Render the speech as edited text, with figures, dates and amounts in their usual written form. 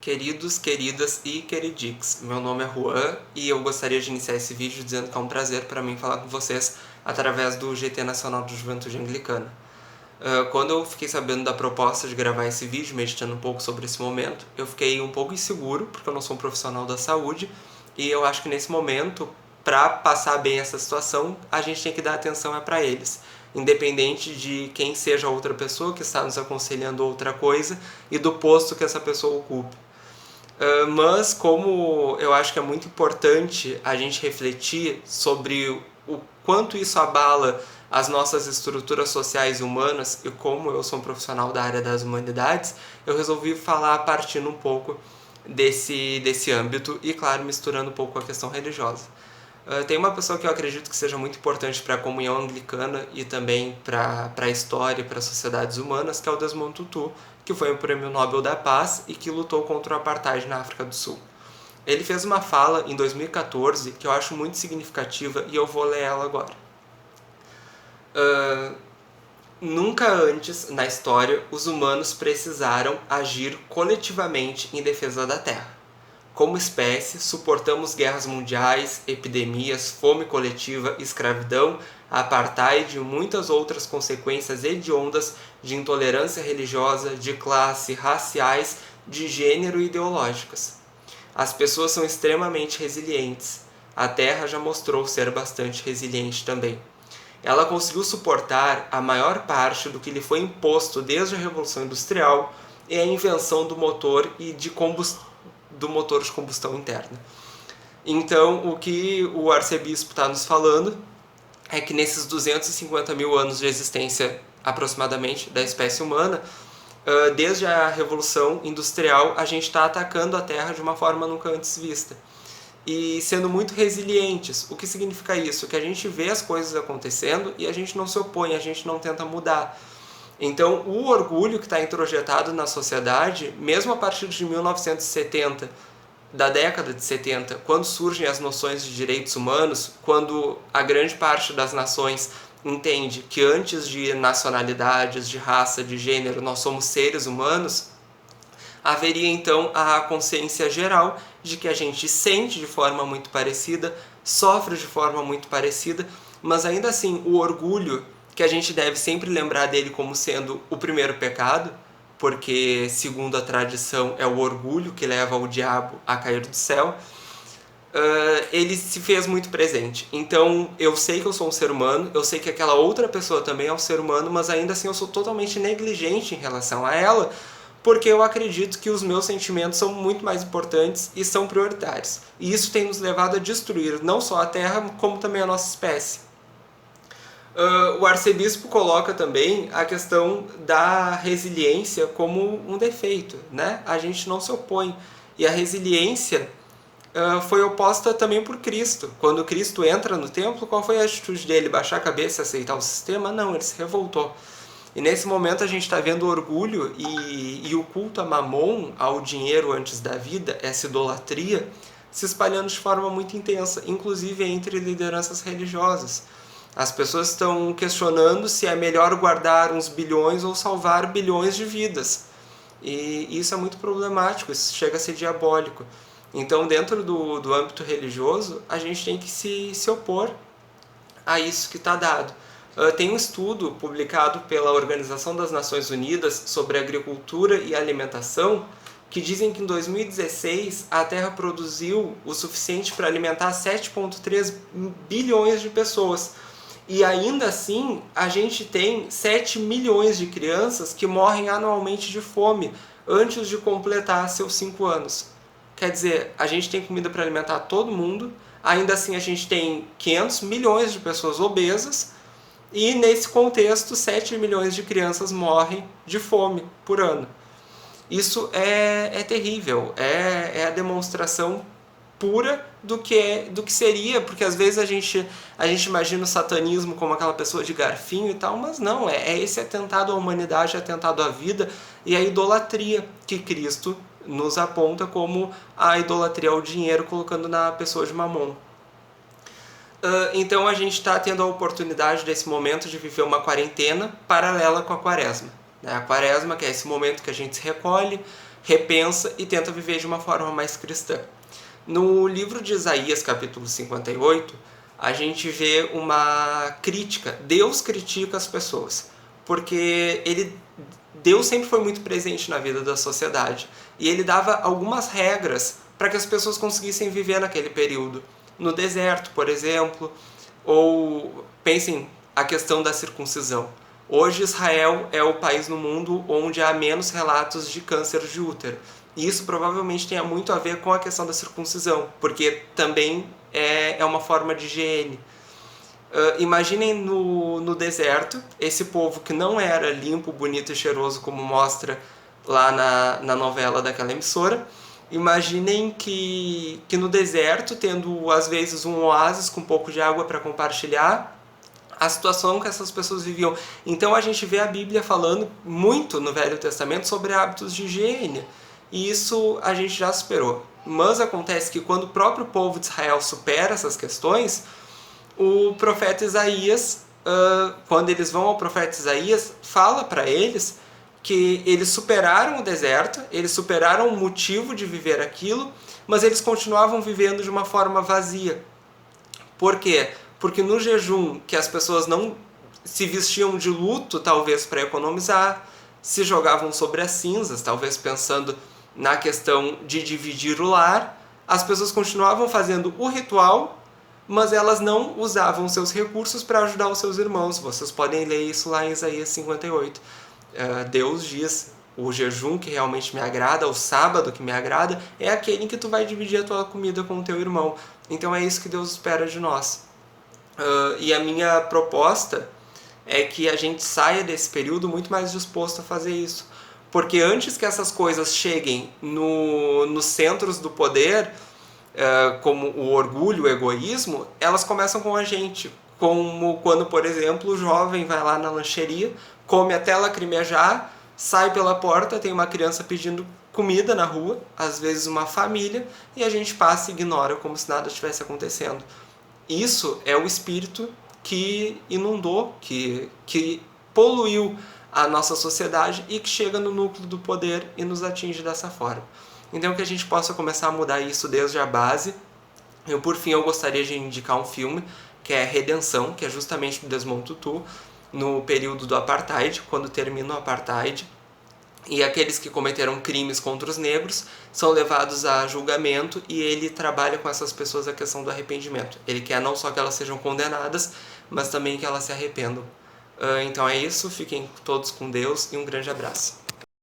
Queridos, queridas e queridix, meu nome é Juan e eu gostaria de iniciar esse vídeo dizendo que é um prazer para mim falar com vocês através do GT Nacional de Juventude Anglicana. Quando eu fiquei sabendo da proposta de gravar esse vídeo, meditando um pouco sobre esse momento, eu fiquei um pouco inseguro, porque eu não sou um profissional da saúde, e eu acho que nesse momento, para passar bem essa situação, a gente tem que dar atenção para eles, independente de quem seja a outra pessoa que está nos aconselhando outra coisa e do posto que essa pessoa ocupe. Mas como eu acho que é muito importante a gente refletir sobre o quanto isso abala as nossas estruturas sociais e humanas, e como eu sou um profissional da área das humanidades, eu resolvi falar partindo um pouco desse âmbito e, claro, misturando um pouco com a questão religiosa. Tem uma pessoa que eu acredito que seja muito importante para a comunhão anglicana e também para a história e para as sociedades humanas, que é o Desmond Tutu, que foi um prêmio Nobel da Paz e que lutou contra o apartheid na África do Sul. Ele fez uma fala em 2014 que eu acho muito significativa e eu vou ler ela agora. Nunca antes na história os humanos precisaram agir coletivamente em defesa da Terra. Como espécie, suportamos guerras mundiais, epidemias, fome coletiva, escravidão, apartheid e muitas outras consequências hediondas de intolerância religiosa, de classe, raciais, de gênero e ideológicas. As pessoas são extremamente resilientes. A Terra já mostrou ser bastante resiliente também. Ela conseguiu suportar a maior parte do que lhe foi imposto desde a Revolução Industrial e a invenção do motor e do motor de combustão interna. Então, o que o arcebispo está nos falando é que nesses 250 mil anos de existência, aproximadamente, da espécie humana, desde a Revolução Industrial, a gente está atacando a Terra de uma forma nunca antes vista. E sendo muito resilientes. O que significa isso? Que a gente vê as coisas acontecendo e a gente não se opõe, a gente não tenta mudar. Então, o orgulho que está introjetado na sociedade, mesmo a partir de 1970, da década de 70, quando surgem as noções de direitos humanos, quando a grande parte das nações entende que antes de nacionalidades, de raça, de gênero, nós somos seres humanos, haveria então a consciência geral de que a gente sente de forma muito parecida, sofre de forma muito parecida, mas ainda assim o orgulho, que a gente deve sempre lembrar dele como sendo o primeiro pecado, porque segundo a tradição é o orgulho que leva o diabo a cair do céu, ele se fez muito presente. Então eu sei que eu sou um ser humano, eu sei que aquela outra pessoa também é um ser humano, mas ainda assim eu sou totalmente negligente em relação a ela, porque eu acredito que os meus sentimentos são muito mais importantes e são prioritários. E isso tem nos levado a destruir não só a Terra, como também a nossa espécie. O arcebispo coloca também a questão da resiliência como um defeito, né? A gente não se opõe. E a resiliência foi oposta também por Cristo. Quando Cristo entra no templo, qual foi a atitude dele? Baixar a cabeça e aceitar o sistema? Não, ele se revoltou. E nesse momento a gente está vendo o orgulho e o culto a Mamon, ao dinheiro antes da vida, essa idolatria, se espalhando de forma muito intensa, inclusive entre lideranças religiosas. As pessoas estão questionando se é melhor guardar uns bilhões ou salvar bilhões de vidas. E isso é muito problemático, isso chega a ser diabólico. Então, dentro do âmbito religioso, a gente tem que se opor a isso que está dado. Tem um estudo publicado pela Organização das Nações Unidas sobre agricultura e alimentação que dizem que em 2016 a Terra produziu o suficiente para alimentar 7,3 bilhões de pessoas. E ainda assim, a gente tem 7 milhões de crianças que morrem anualmente de fome antes de completar seus 5 anos. Quer dizer, a gente tem comida para alimentar todo mundo, ainda assim a gente tem 500 milhões de pessoas obesas, e nesse contexto 7 milhões de crianças morrem de fome por ano. Isso é terrível, é a demonstração pura do que seria, porque às vezes a gente imagina o satanismo como aquela pessoa de garfinho e tal, mas não, é esse atentado à humanidade, atentado à vida e a idolatria que Cristo nos aponta como a idolatria ao dinheiro, colocando na pessoa de Mamon. Então a gente está tendo a oportunidade desse momento de viver uma quarentena paralela com a quaresma. A quaresma, que é esse momento que a gente se recolhe, repensa e tenta viver de uma forma mais cristã. No livro de Isaías, capítulo 58, a gente vê uma crítica. Deus critica as pessoas, porque Deus sempre foi muito presente na vida da sociedade, e ele dava algumas regras para que as pessoas conseguissem viver naquele período. No deserto, por exemplo, ou pensem a questão da circuncisão. Hoje Israel é o país no mundo onde há menos relatos de câncer de útero. E isso provavelmente tenha muito a ver com a questão da circuncisão, porque também é uma forma de higiene. Imaginem no deserto, esse povo que não era limpo, bonito e cheiroso como mostra lá na novela daquela emissora. Imaginem que no deserto, tendo às vezes um oásis com um pouco de água para compartilhar, a situação que essas pessoas viviam. Então a gente vê a Bíblia falando muito no Velho Testamento sobre hábitos de higiene. E isso a gente já superou. Mas acontece que quando o próprio povo de Israel supera essas questões, o profeta Isaías, quando eles vão ao profeta Isaías, fala para eles que eles superaram o deserto, eles superaram o motivo de viver aquilo, mas eles continuavam vivendo de uma forma vazia. Por quê? Porque no jejum, que as pessoas não se vestiam de luto, talvez para economizar, se jogavam sobre as cinzas, talvez pensando na questão de dividir o lar, as pessoas continuavam fazendo o ritual, mas elas não usavam seus recursos para ajudar os seus irmãos. Vocês podem ler isso lá em Isaías 58. Deus diz: o jejum que realmente me agrada, o sábado que me agrada, é aquele em que tu vai dividir a tua comida com o teu irmão. Então é isso que Deus espera de nós. E a minha proposta é que a gente saia desse período muito mais disposto a fazer isso. Porque antes que essas coisas cheguem nos centros do poder, como o orgulho, o egoísmo, elas começam com a gente. Como quando, por exemplo, o jovem vai lá na lancheria, come até lacrimejar, sai pela porta, tem uma criança pedindo comida na rua, às vezes uma família, e a gente passa e ignora como se nada estivesse acontecendo. Isso é o espírito que inundou, que poluiu a nossa sociedade e que chega no núcleo do poder e nos atinge dessa forma. Então que a gente possa começar a mudar isso desde a base. Por fim, eu gostaria de indicar um filme que é Redenção, que é justamente do Desmond Tutu, no período do Apartheid, quando termina o Apartheid, e aqueles que cometeram crimes contra os negros são levados a julgamento, e ele trabalha com essas pessoas a questão do arrependimento. Ele quer não só que elas sejam condenadas, mas também que elas se arrependam. Então é isso, fiquem todos com Deus e um grande abraço.